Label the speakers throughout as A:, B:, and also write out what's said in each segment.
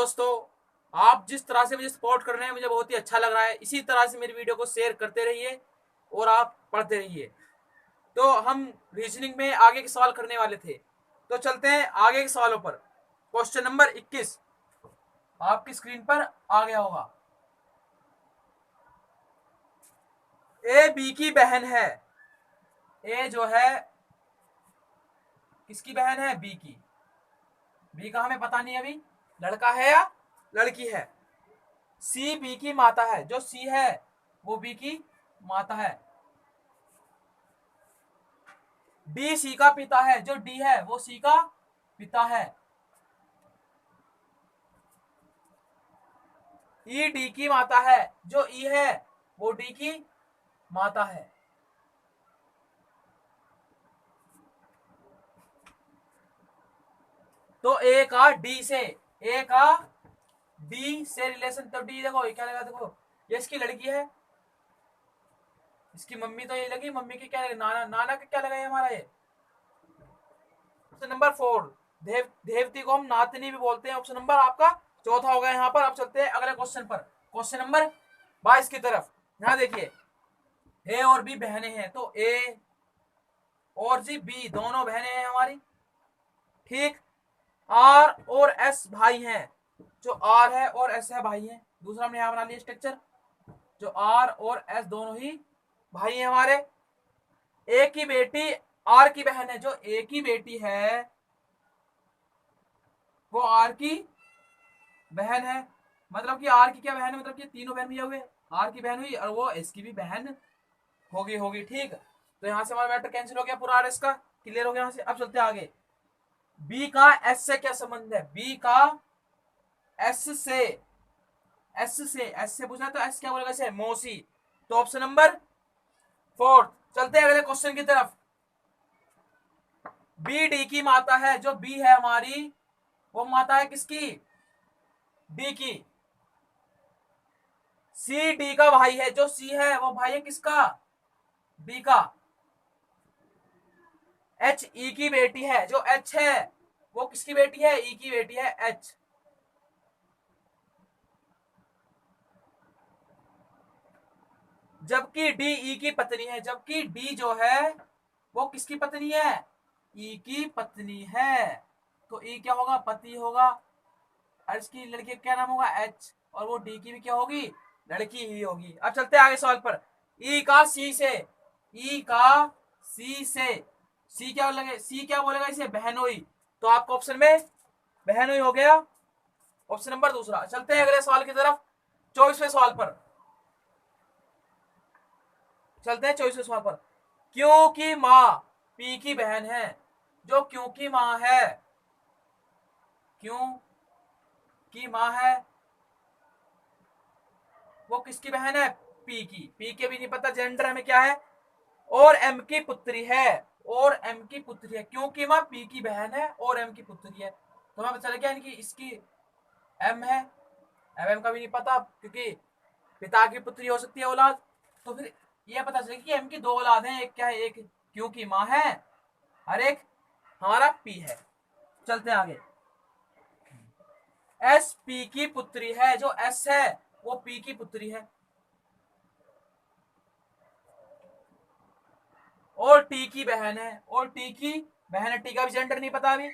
A: दोस्तों, आप जिस तरह से मुझे सपोर्ट कर रहे हैं मुझे बहुत ही अच्छा लग रहा है। इसी तरह से मेरी वीडियो को शेयर करते रहिए और आप पढ़ते रहिए। तो हम रीजनिंग में आगे के सवाल करने वाले थे, तो चलते हैं आगे के सवालों पर। क्वेश्चन नंबर 21 आपकी स्क्रीन पर आ गया होगा। ए बी की बहन है। ए जो है किसकी बहन है? बी की। बी का हमें पता नहीं अभी लड़का है या लड़की है। सी बी की माता है। जो सी है वो बी की माता है। डी सी का पिता है। जो डी है वो सी का पिता है। ई डी की माता है। जो ई है वो डी की माता है। तो ए का डी से, ए का डी से रिलेशन, तो डी देखो ये क्या लगा, देखो ये इसकी लड़की है, इसकी मम्मी तो ये लगी, मम्मी की क्या लगी, नाना, नाना का क्या लगा ये हमारा। ये ऑप्शन नंबर 4 देवती को हम नातनी भी बोलते हैं। ऑप्शन नंबर आपका चौथा होगा यहाँ पर। अब चलते हैं अगले क्वेश्चन पर, क्वेश्चन नंबर 22 की तरफ। यहाँ देखिए ए और बी बहनें हैं, तो ए और जी बी दोनों बहनें हैं हमारी, ठीक। आर और एस भाई हैं। जो आर है और एस है भाई हैं। दूसरा हमने यहां बना लिया स्ट्रक्चर। जो आर और एस दोनों ही भाई हैं हमारे। ए की बेटी आर की बहन है। जो ए की बेटी है वो आर की बहन है। मतलब कि आर की क्या बहन है, मतलब कि तीनों बहन भैया हुए, आर की बहन हुई और वो एस की भी बहन होगी होगी, ठीक। तो यहां से हमारा मैटर कैंसिल हो गया पूरा, आर एस का क्लियर हो गया यहां से। अब चलते आगे। बी का एस से क्या संबंध है? बी का एस से, एस से पूछना, तो एस क्या बोलेगा इसे? मौसी। तो ऑप्शन नंबर 4। चलते हैं अगले क्वेश्चन की तरफ। बी डी की माता है। जो बी है हमारी वो माता है किसकी? डी की। सी डी का भाई है। जो सी है वो भाई है किसका? डी का। एच ई की बेटी है। जो एच है वो किसकी बेटी है? ई की बेटी है, एच। जबकि डी ई की पत्नी है। जबकि डी जो है वो किसकी पत्नी है? ई की पत्नी है। तो ई क्या होगा? पति होगा। और इसकी लड़की का क्या नाम होगा? एच। और वो डी की भी क्या होगी? लड़की ही होगी। अब चलते हैं आगे सवाल पर। ई का सी से, ई का सी से, सी क्या लगे? सी क्या बोलेगा इसे? बहनोई। तो आपका ऑप्शन में बहनोई हो गया, ऑप्शन नंबर दूसरा। चलते हैं अगले सवाल की तरफ, 24वें सवाल पर। चलते हैं 24वें सवाल पर। क्यों की माँ पी की बहन है। जो क्यों की माँ है, क्यों की माँ है वो किसकी बहन है? पी की। पी के भी नहीं पता जेंडर हमें क्या है। और एम की पुत्री है। और एम की पुत्री है। क्योंकि माँ पी की बहन है और एम की पुत्री है। तो हमें पता चल गया इनकी, इसकी एम है। एम का भी नहीं पता क्योंकि पिता की पुत्री हो सकती है औलाद। तो फिर ये पता चलेगा कि एम की दो औलाद हैं। एक क्या है? एक क्यू की माँ है और एक हमारा पी है। चलते हैं आगे। एस पी की पुत्री है। जो एस है वो पी की पुत्री है। और टी की बहन है। और टी की बहन है। टी का भी जेंडर नहीं पता अभी।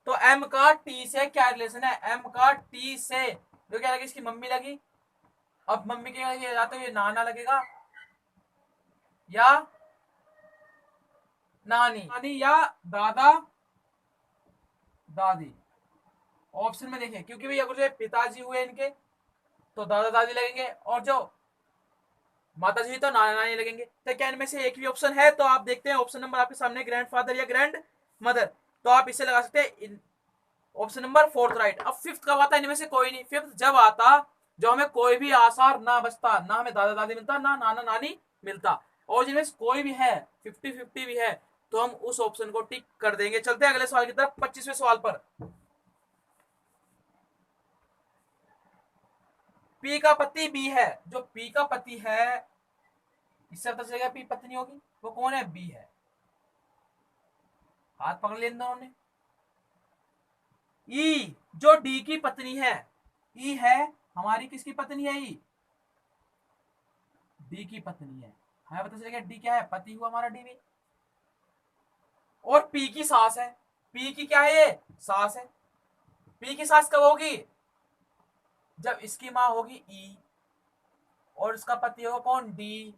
A: तो एम का टी से क्या रिलेशन है? एम का टी से जो क्या लगी? इसकी मम्मी लगी। अब मम्मी के लगी या तो ये नाना लगेगा या नानी, नानी या दादा दादी। ऑप्शन में देखिए, क्योंकि भैया कुछ पिताजी हुए इनके तो दादा दादी लगेंगे, और जो माता जी तो नाना नानी लगेंगे। तो क्या इनमें से एक भी ऑप्शन है? तो आप देखते हैं ऑप्शन नंबर आपके सामने, ग्रैंड फादर या ग्रैंड मदर। तो आप इसे लगा सकते हैं ऑप्शन नंबर 4 राइट। अब फिफ्थ कब आता है? इनमें से कोई नहीं। फिफ्थ जब आता जो हमें कोई भी आसार ना बचता, ना हमें दादा दादी मिलता ना नाना नानी मिलता, और जिनमें से कोई भी है 50-50 भी है, तो हम उस ऑप्शन को टिक कर देंगे। चलते हैं अगले सवाल की तरफ, 25वें सवाल पर। पी का पति बी है। जो पी का पति है, इससे पता चलेगा पी पत्नी होगी। वो कौन है? बी है। हाथ पकड़ लिया इन दोनों ने। ई जो डी की पत्नी है, ई है हमारी किसकी पत्नी है? ई डी की पत्नी है। हमें पता चलेगा डी क्या है? पति हुआ हमारा डी भी। और पी की सास है। पी की क्या है? ये सास है। पी की सास कब होगी? जब इसकी मां होगी ई और इसका पति होगा कौन? डी।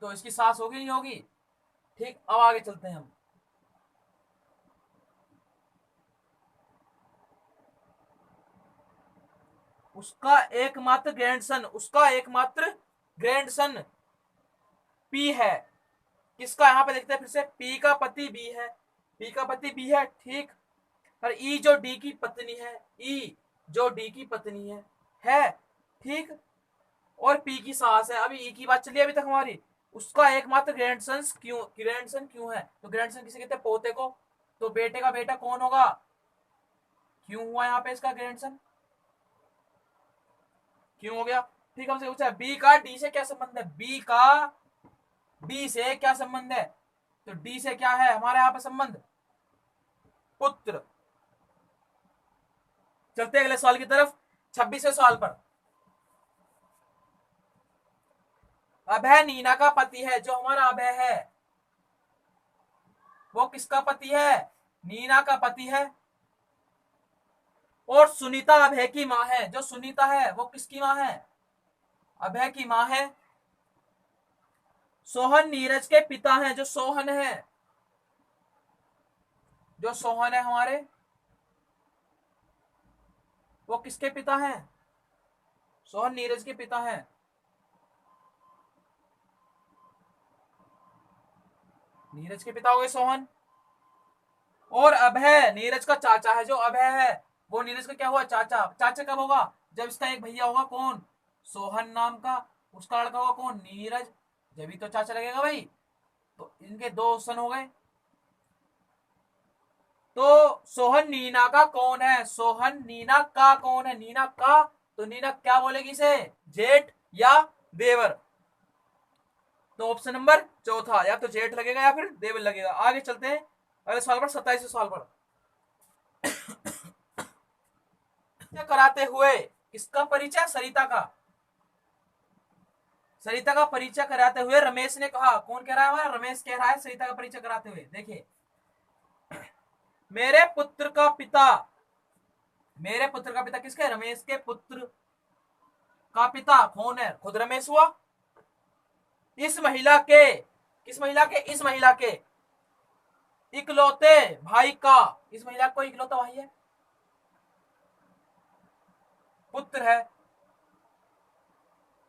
A: तो इसकी सास होगी नहीं होगी? ठीक, अब आगे चलते हैं हम। उसका एकमात्र ग्रैंडसन पी है। किसका? यहां पे देखते हैं फिर से, पी का पति बी है। पी का पति बी है, ठीक। और ई जो डी की पत्नी है, ई जो डी की पत्नी है ठीक। और पी की सास है। अभी ई की बात चली अभी तक हमारी। उसका एकमात्र ग्रैंडसन क्यों है? तो ग्रैंडसन किसे कहते हैं? पोते को। तो बेटे का बेटा कौन होगा? क्यों हुआ यहाँ पे इसका ग्रैंडसन? क्यों हो गया? ठीक, हमसे पूछा बी का डी से क्या संबंध है? बी का डी से क्या संबंध है? तो डी से क्या है हमारे यहाँ पे संबंध? पुत्र। चलते अगले सवाल की तरफ, 26वें सवाल पर। अभय नीना का पति है। जो हमारा अभय है वो किसका पति है? नीना का पति है। और सुनीता अभय की मां है। जो सुनीता है वो किसकी मां है? अभय की मां है। सोहन नीरज के पिता हैं। जो सोहन है हमारे, वो किसके पिता हैं? सोहन नीरज के पिता हैं। नीरज के पिता हो गए सोहन। और अभय नीरज का चाचा है। जो अभय है वो नीरज का क्या हुआ? चाचा। चाचा कब होगा? जब इसका एक भैया होगा कौन? सोहन नाम का। उसका लड़का होगा कौन? नीरज। जब ही तो चाचा लगेगा भाई। तो इनके दो सन हो गए। तो सोहन नीना का कौन है? सोहन नीना का कौन है? नीना का। तो नीना क्या बोलेगी इसे? जेठ या देवर। तो ऑप्शन नंबर चौथा, या तो जेठ लगेगा या फिर देवर लगेगा। आगे चलते हैं अगले सवाल पर, 27वें सवाल पर। कराते हुए किसका परिचय? सरिता का। सरिता का परिचय कराते हुए रमेश ने कहा। कौन कह रहा है हमारा? रमेश कह रहा है सरिता का परिचय कराते हुए। देखिए, मेरे पुत्र का पिता। मेरे पुत्र का पिता किसके? रमेश के पुत्र का पिता कौन है? खुद रमेश हुआ। इस महिला के, किस महिला के? इस महिला के इकलौते भाई का। इस महिला को इकलौता भाई है, पुत्र है।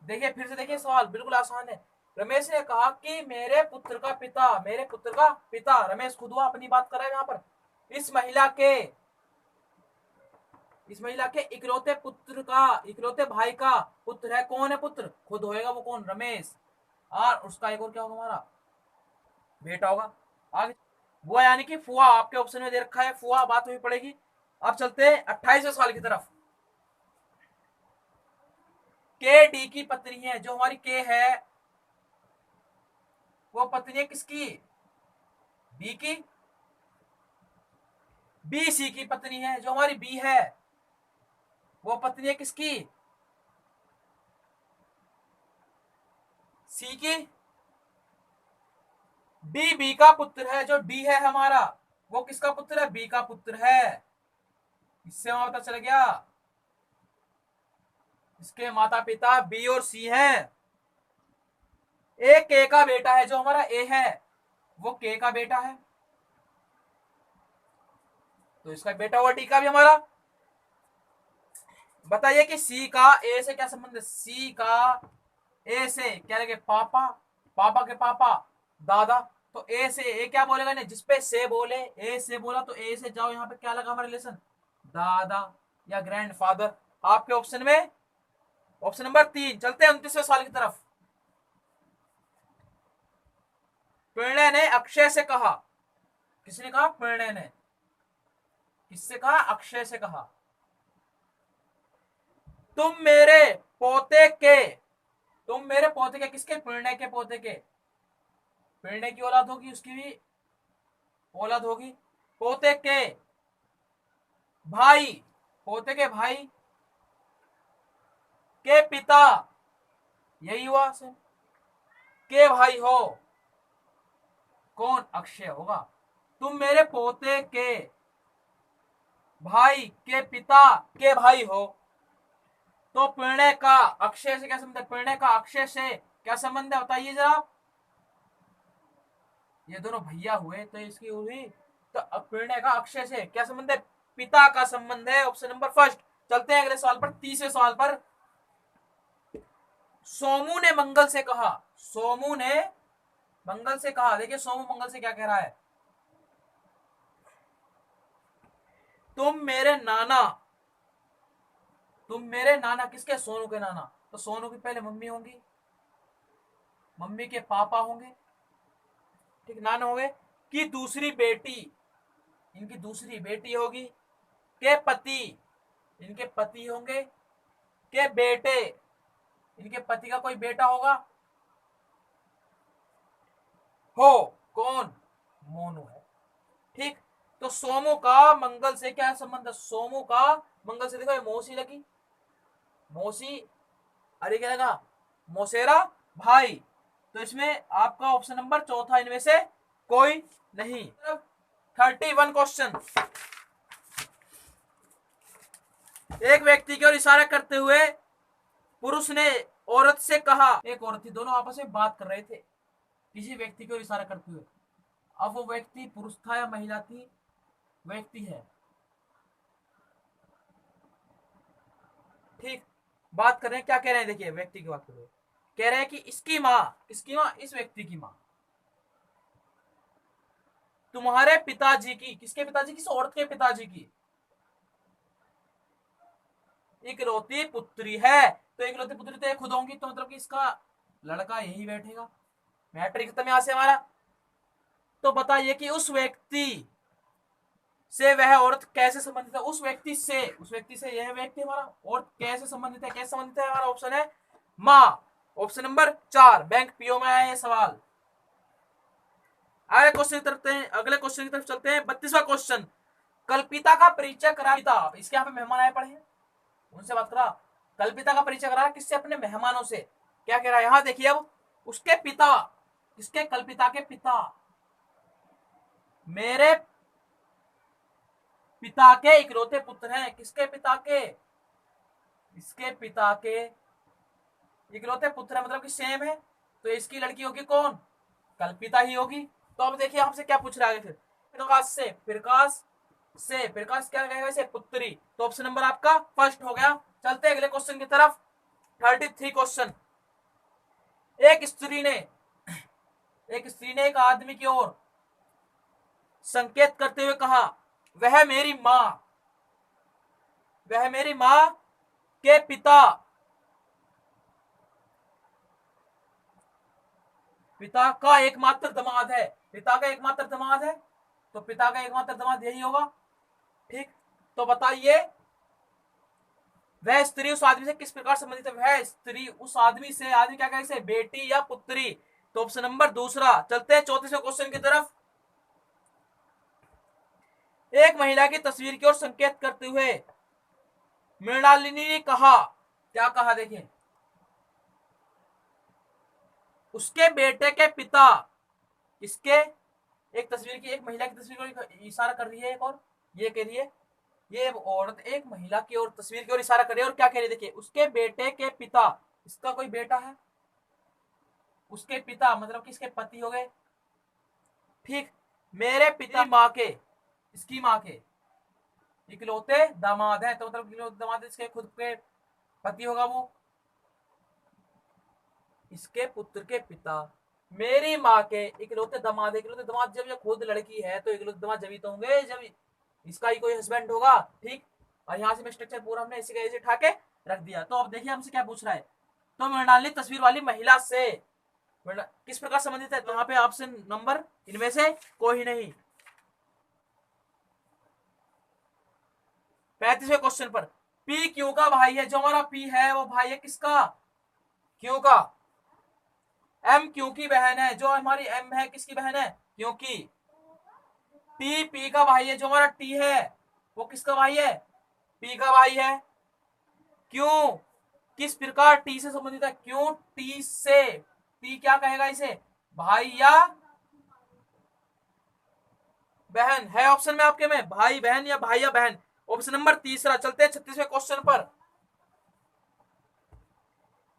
A: देखिए फिर से देखिए, सवाल बिल्कुल आसान है। रमेश ने कहा कि मेरे पुत्र का पिता, मेरे पुत्र का पिता, रमेश खुद हुआ, अपनी बात कर रहा है यहाँ पर। इस महिला के इकलौते पुत्र का, इकलौते भाई का पुत्र है। कौन है पुत्र? खुद होएगा वो कौन? रमेश। और उसका एक और क्या होगा हमारा? बेटा होगा। आगे बुआ यानी कि फुआ, आपके ऑप्शन में दे रखा है फुआ, बात हुई पड़ेगी। अब चलते हैं 28वें सवाल की तरफ। के डी की पत्नी है। जो हमारी के है वो पत्नी है किसकी? बी की। बी सी की पत्नी है। जो हमारी बी है वो पत्नी है किसकी? सी की। डी बी का पुत्र है। जो डी है हमारा वो किसका पुत्र है? बी का पुत्र है। इससे हमें पता चल गया इसके माता पिता बी और सी हैं। ए के का बेटा है। जो हमारा ए है वो के का बेटा है। तो इसका बेटा हुआ डी का भी हमारा। बताइए कि सी का ए से क्या संबंध है? सी का ए से क्या लगे? पापा। पापा के पापा दादा। तो ए से ए क्या बोलेगा? नहीं, जिसपे से बोले, ए से बोला तो ए से जाओ, यहाँ पे क्या लगा हमारा रिलेशन? दादा या ग्रैंडफादर। आपके ऑप्शन में ऑप्शन नंबर 3। चलते हैं 29वें सवाल की तरफ। प्रणय ने अक्षय से कहा। किसने कहा? प्रणय ने। किससे कहा? अक्षय से कहा। तुम मेरे पोते के, तुम मेरे पोते के किसके? प्रणय के पोते के। प्रणय की औलाद होगी, उसकी भी औलाद होगी। पोते के भाई पोते के भाई के पिता, यही हुआ से के भाई हो, कौन? अक्षय होगा। तुम मेरे पोते के भाई के पिता के भाई हो, तो प्रणय का अक्षय से क्या संबंध है? प्रणय का अक्षय से क्या संबंध है बताइए जरा। ये दोनों भैया हुए तो इसकी हुई, तो प्रणय का अक्षय से क्या संबंध है? पिता का संबंध है। Option number first. चलते हैं अगले सवाल पर, तीसरे सवाल पर। सोमू ने मंगल से कहा, सोमू ने मंगल से कहा, देखिए सोमू मंगल से क्या कह रहा है, तुम मेरे नाना, तुम मेरे नाना, किसके? सोनू के नाना। तो सोनू की पहले मम्मी होंगी, मम्मी के पापा होंगे, ठीक, नाना हो गए, की दूसरी बेटी, इनकी दूसरी बेटी होगी, के पति, इनके पति होंगे, के बेटे, इनके पति का कोई बेटा होगा, हो, कौन? मोनू है। ठीक, तो सोमू का मंगल से क्या संबंध है? सोमू का मंगल से, देखो ये मौसी लगी, मौसी, अरे क्या लगा? मौसेरा भाई। तो इसमें आपका ऑप्शन नंबर चौथा इनमें से कोई नहीं। 31 क्वेश्चन। एक व्यक्ति की ओर इशारा करते हुए पुरुष ने औरत से कहा, एक औरत थी, दोनों आपस में बात कर रहे थे, किसी व्यक्ति की ओर इशारा करते हुए। अब वो व्यक्ति पुरुष था या महिला थी? व्यक्ति है, ठीक। बात कर रहे हैं, क्या कह रहे हैं, देखिए व्यक्ति की बात कर रहे हैं, कह रहे हैं कि इसकी माँ, किसकी माँ? इस व्यक्ति की माँ, तुम्हारे पिताजी की, किसके पिताजी? किस औरत के पिताजी की इकलौती पुत्री है। तो इकलौती पुत्री तो खुद होंगी, तो मतलब कि इसका लड़का यही बैठेगा। मैट्रिक खत्म यहां से हमारा। तो बताइए कि उस व्यक्ति से वह औरत कैसे संबंधित है? उस व्यक्ति से, उस व्यक्ति से यह व्यक्ति हमारा और कैसे संबंधित है? कैसे संबंधित है? हमारा ऑप्शन है माँ। ऑप्शन नंबर 4 बैंक पीओ में आया ये सवाल। अगले क्वेश्चन की तरफ, अगले क्वेश्चन की तरफ चलते हैं। 32वां क्वेश्चन, कल्पिता का परिचय करा, इसके यहाँ पे मेहमान आए पड़े हैं, उनसे बात करा। कल्पिता का परिचय करा किससे? अपने मेहमानों से। क्या कह रहा है यहां देखिए, अब उसके पिता, किसके? कल्पिता के पिता, मेरे पिता के इकलौते पुत्र हैं। किसके पिता के? इसके पिता के इकलौते पुत्र है, मतलब कि सेम है, तो इसकी लड़की होगी कौन? कल्पिता ही होगी। तो अब देखिए हमसे क्या पूछ रहा है फिर, प्रकाश से, प्रकाश से, प्रकाश क्या कहेगा इसे? पुत्री। तो ऑप्शन नंबर आपका फर्स्ट हो गया। चलते हैं अगले क्वेश्चन की तरफ। 33 क्वेश्चन, एक स्त्री ने, एक स्त्री ने एक आदमी की ओर संकेत करते हुए कहा, वह मेरी माँ, वह मेरी माँ के पिता, पिता का एकमात्र दामाद है, पिता का एकमात्र दामाद है, तो पिता का एकमात्र दामाद यही होगा, ठीक। तो बताइए वह स्त्री उस आदमी से किस प्रकार संबंधित है? वह स्त्री उस आदमी से, आदमी क्या कहेंगे, बेटी या पुत्री। तो ऑप्शन नंबर दूसरा। चलते हैं 34वें क्वेश्चन की तरफ। एक महिला की तस्वीर की ओर संकेत करते हुए मृणालिनी ने कहा, क्या कहा देखिए, उसके बेटे के पिता, इसके, एक तस्वीर की, एक महिला की तस्वीर को इशारा कर रही है, एक और ये कह रही है, ये औरत एक महिला की ओर तस्वीर की ओर इशारा कर रही है, और क्या कह रही है देखिए, उसके बेटे के पिता, इसका कोई बेटा है, उसके पिता मतलब कि इसके पति हो गए, ठीक। मेरे पिता माँ के, इसकी माँ के इकलौते दामाद है, तो मतलब इकलौते दामाद इसके खुद के पति होगा वो, इसके पुत्र के पिता, मेरी माँ के इकलौते दामाद। इकलौते दामाद जब ये खुद लड़की है तो इकलौते दामाद जब ही तो होंगे जब इसका ही कोई हस्बैंड होगा, ठीक। और यहाँ से स्ट्रक्चर पूरा हमने इसी का ऐसे उठा के रख दिया। तो अब देखिए हमसे क्या पूछ रहा है, तो मृणालिनी तस्वीर वाली महिला से किस प्रकार संबंधित है? तो यहाँ पे ऑप्शन नंबर इनमें से कोई नहीं। 35वें क्वेश्चन पर, पी क्यू का भाई है, जो हमारा पी है वो भाई है किसका? क्यू का। एम क्यू की बहन है, जो हमारी एम है किसकी बहन है? क्यू की। टी पी का भाई है, जो हमारा टी है वो किसका भाई है? पी का भाई है। क्यों, किस प्रकार टी से संबंधित है, क्यों टी से, टी क्या कहेगा इसे, भाई या बहन है ऑप्शन में आपके में, भाई बहन या भाई या बहन। ऑप्शन नंबर तीसरा। चलते हैं 36वें क्वेश्चन पर।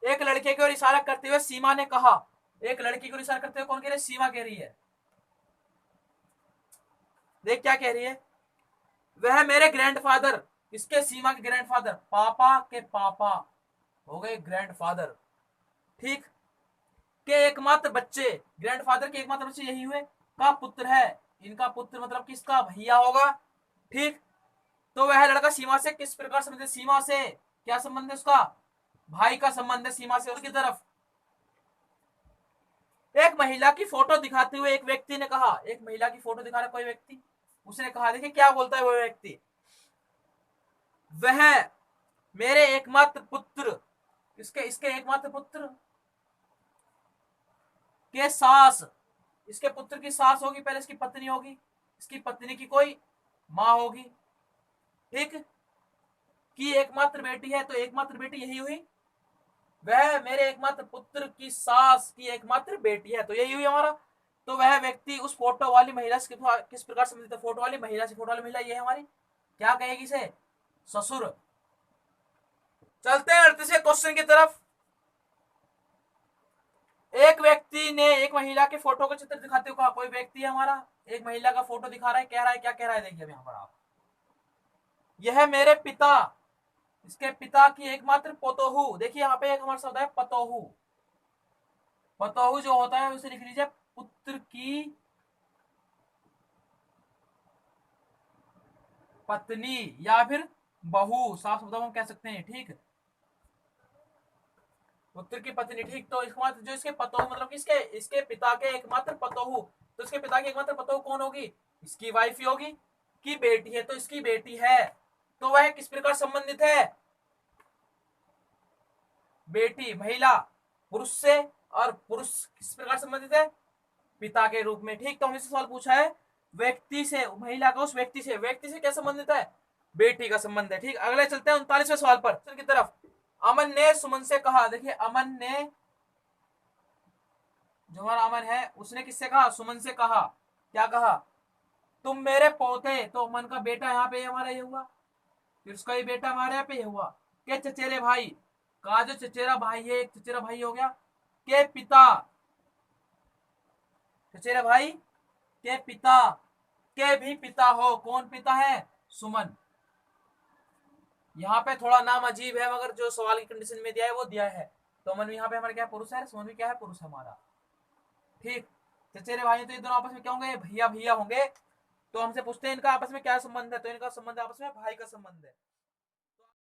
A: एक लड़के की ओर इशारा करते हुए सीमा ने कहा, एक लड़की की ओर इशारा करते हुए कौन कह रही है, सीमा कह रही है। देख क्या कह रही है, वह मेरे ग्रैंडफादर, किसके, सीमा के ग्रैंडफादर, पापा के पापा हो गए ग्रैंडफादर, ठीक, के एकमात्र बच्चे, ग्रैंडफादर के एकमात्र बच्चे यही हुए, का पुत्र है, इनका पुत्र मतलब किसका, भैया होगा, ठीक। तो वह लड़का सीमा से किस प्रकार संबंधित, सीमा से क्या संबंध है उसका, भाई का संबंध है सीमा से उसकी तरफ। एक महिला की फोटो दिखाते हुए एक व्यक्ति ने कहा, एक महिला की फोटो दिखा रहा कोई व्यक्ति, उसने कहा, देखिए क्या बोलता है वो व्यक्ति, वह मेरे एकमात्र पुत्र, इसके इसके एकमात्र पुत्र के सास, इसके पुत्र की सास होगी, पहले इसकी पत्नी होगी, इसकी पत्नी की कोई मां होगी, ठीक, की एकमात्र बेटी है, तो एकमात्र बेटी यही हुई, वह मेरे एकमात्र पुत्र की सास की एकमात्र बेटी है, तो यही हुई हमारा। तो वह व्यक्ति उस फोटो वाली महिला से किस प्रकार संबंधित है, फोटो वाली महिला से, फोटो वाली महिला ये हमारी क्या कहेगी इसे, ससुर। चलते हैं 38वें क्वेश्चन की तरफ। एक व्यक्ति ने एक महिला के फोटो का चित्र दिखाते हुए कहा, कोई व्यक्ति है हमारा, एक महिला का फोटो दिखा रहा है, कह रहा है, क्या कह रहा है, देखिए यहाँ पर आप, यह मेरे पिता, इसके पिता की एकमात्र पोतोहू, देखिए यहाँ पे एक हमारा शब्द है पतोहू, पतोहू जो होता है उसे लिख लीजिए पुत्र की पत्नी या फिर बहू, साफ शब्दों में कह सकते हैं, ठीक, पुत्र की पत्नी, ठीक। तो एकमात्र जो इसके पतोहू मतलब किसके, इसके पिता के एकमात्र पतोहू, तो इसके पिता की एकमात्र पतोहू कौन होगी, इसकी वाइफ ही होगी, की बेटी है, तो इसकी बेटी है, तो वह किस प्रकार संबंधित है, बेटी महिला पुरुष से, और पुरुष किस प्रकार संबंधित है, पिता के रूप में, ठीक। तो हमसे सवाल पूछा है व्यक्ति से, महिला का उस व्यक्ति से, व्यक्ति से क्या संबंधित है, बेटी का संबंध है, ठीक। अगले चलते हैं 39वें सवाल पर की तरफ। अमन ने सुमन से कहा, देखिए अमन ने, जो हमारा अमन है उसने किससे कहा, सुमन से कहा, क्या कहा, तुम मेरे पोते, तो अमन का बेटा यहाँ पे हमारा ये हुआ, फिर उसका ही बेटा हमारे यहाँ पे ये हुआ, के चचेरे भाई, का जो चचेरा भाई है, एक चचेरा भाई हो गया, के पिता, चचेरे भाई के पिता, के भी पिता हो, कौन पिता है, सुमन। यहाँ पे थोड़ा नाम अजीब है, मगर जो सवाल की कंडीशन में दिया है वो दिया है, तो अमन यहाँ पे हमारा क्या पुरुष है, सुमन भी क्या है, पुरुष है हमारा, ठीक। चचेरे भाई तो ये दोनों आपस में क्या होंगे, भैया भैया होंगे। तो हमसे पूछते हैं इनका आपस में क्या संबंध है, तो इनका संबंध आपस में भाई का संबंध है।